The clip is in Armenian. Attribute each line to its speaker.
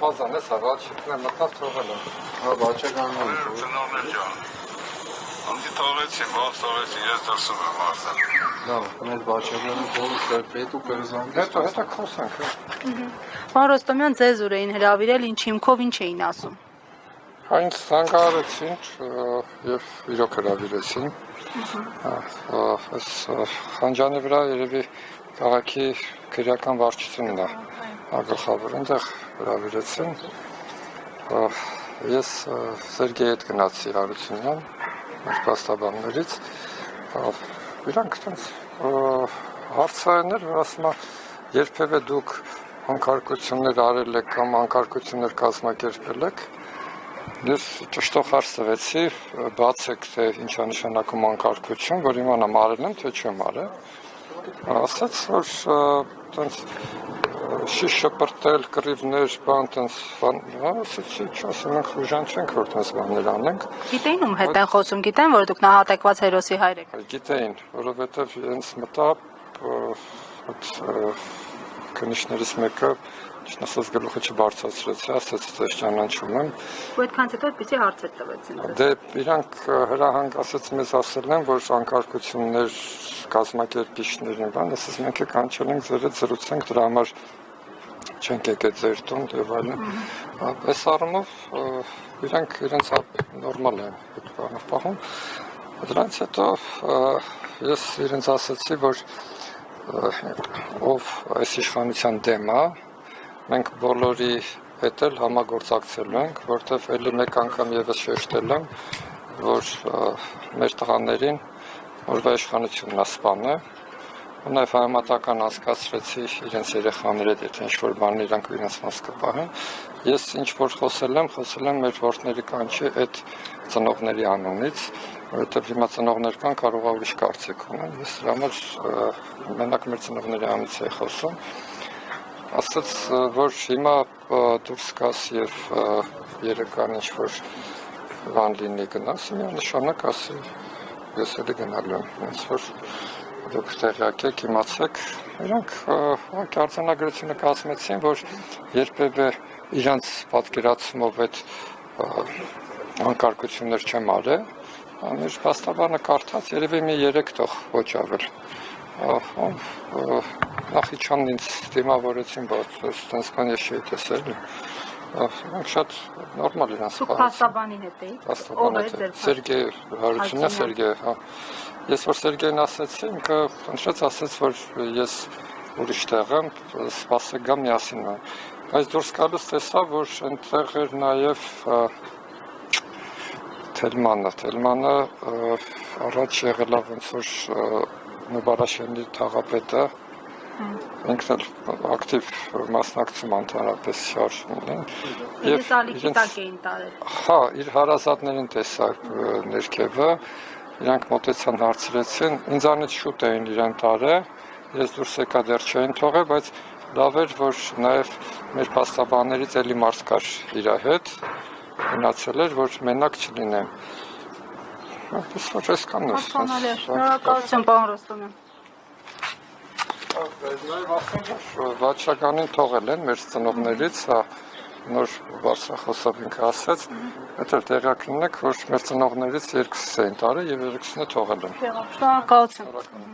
Speaker 1: Բազան ես ավաչիկն է մտավ թողել եմ։
Speaker 2: Հա, բաչականն եմ։
Speaker 3: Ծնողներ ջան։ Անդի թողեցին, ո՞վ թողեցին, ես դրսում եմ ասել։
Speaker 2: Լավ, մեր բաչականը թողել պետ ու կրզանք։
Speaker 1: Հետո խոսանք։
Speaker 4: Պարոն Ռոստոմյան, ձեզ ուր էին հրավիրել, ինչ հիմքով ինչ էին ասում։
Speaker 1: Այնց զանգահարեցին և իրոք հրավիրեցին։ Այս Խանջանի վրա երևի քաղաքի քրեական վարչությունն է գլխավոր, այնտեղ հրավիրեցին։ Ես Սերգեյի հետ գնացի Հարությունյան, մեր փաստաբաններից։ Իրանք տենց հարցային էր, որ ասում է, երբևէ դուք անկարգություններ արել եք կամ անկարգություններ կազմակերպել եք։ Ես ճշտող հարց տվեցի, բացեք թե ինչ է նշանակում անկարգություն, որ իմանամ արել եմ, թե չեմ արել։ Ասաց, որ տենց շիշ շպրտել, կռիվներ, բան տենց, ասեցի, չասեմ, մենք խուժան չենք, որ տենց բաններ անենք։
Speaker 4: Գիտեին ում հետ են խոսում, գիտեն, որ դուք նահատակված հերոսի հայր եք։
Speaker 1: Գիտեին, որովհետև ինձ մտա քննիչներից մեկը Չնասած գլուխը չբարձրացրեց, ասաց, ես ճանաչում եմ։
Speaker 4: Ու այդքանից հետո այդպիսի հարցեր տվեցին։
Speaker 1: Դե իրանք հրահանգ ասաց մեզ ասել են, որ անկարգություններ կազմակերպիչներին բան, ասաց մենք կանչել ենք ձեր հետ զրուցենք, դրա համար չենք եկել ձեր տուն եւ այլն։ Այս առումով իրանք իրենց նորմալ են այդ բանը պահում։ Դրանից հետո ես իրենց ասացի, որ ով այս իշխանության դեմ է, մենք բոլորի հետ էլ համագործակցելու ենք, որտեվ էլի մեկ անգամ եւս շեշտել եմ, որ մեր տղաներին օրվա իշխանությունն է սպանել, ու նաեւ համատական անցկացրեցի իրենց երեխաների հետ, եթե ինչ-որ բան իրանք իրենց մաս կպահեն։ Ես ինչ-որ խոսել եմ մեր որդների կանչի այդ ծնողների անունից, որովհետև հիմա ծնողներ կան, կարող է ուրիշ կարծիք ունեն, ես դրա համար մենակ մեր ծնողների անունից էի խոսում։ Ասաց, որ հիմա դուրս գաս եւ երեկան ինչ-որ բան լինի գնաս, միանշանակ ասի, ես էլի գնալու եմ, ոնց որ դուք տեղյակ եք, իմացեք, իրանք արձանագրությունը կազմեցին, որ երբևէ իրանց պատկերացումով այդ անկարգություններ չեմ արել, մեր փաստաբանը կարդաց, երևի մի 3 տող ոչ ավել։ Նախիջանն ինձ դիմավորեցին, բայց տենց բան ես չէի տեսել։ Մենք շատ նորմալ իրենց
Speaker 4: Դուք փաստաբանի հետ էիք։ Ով է ձեր
Speaker 1: Սերգեյ Հարությունյանը, Սերգեյ, հա։ Ես որ Սերգեյին ասեցի, ինքը ընտրեց, ասեց, որ ես ուրիշ տեղ եմ, սպասեք գա միասին։ Բայց դուրս գալուց տեսա, որ այնտեղ էր նաև Թելմանը առաջ եղել է ոնց որ Նուբարաշյանի թաղապետը, ինքն էլ ակտիվ մասնակցում ընդհանրապես շարժումներին։
Speaker 4: Ես ալիքի տակ էին տարել։
Speaker 1: Հա, իր հարազատներին տեսա ներքևը, իրանք մոտեցան հարցրեցին, ինձանից շուտ էին իրեն տարել, ես դուրս եկա դեռ չէին թողել, բայց լավ էր, որ նաև մեր փաստաբաններից էլի մարդ կար իր հետ, մնացել էր, որ մենակ չլինեմ։ Այս ոչ այսքանն է։
Speaker 4: Շնորհակալություն, պարոն Ռոստոմյան։
Speaker 1: Նաև ասեմ, որ վաճառականին թողել են մեր ծնողներից, նոր բարձրախոսով ինքը ասեց, այդ էլ տեղյակ լինեք, որ մեր ծնողներից 2-ս էին տարել եւ 2-ը թողել են։
Speaker 4: Շնորհակալություն։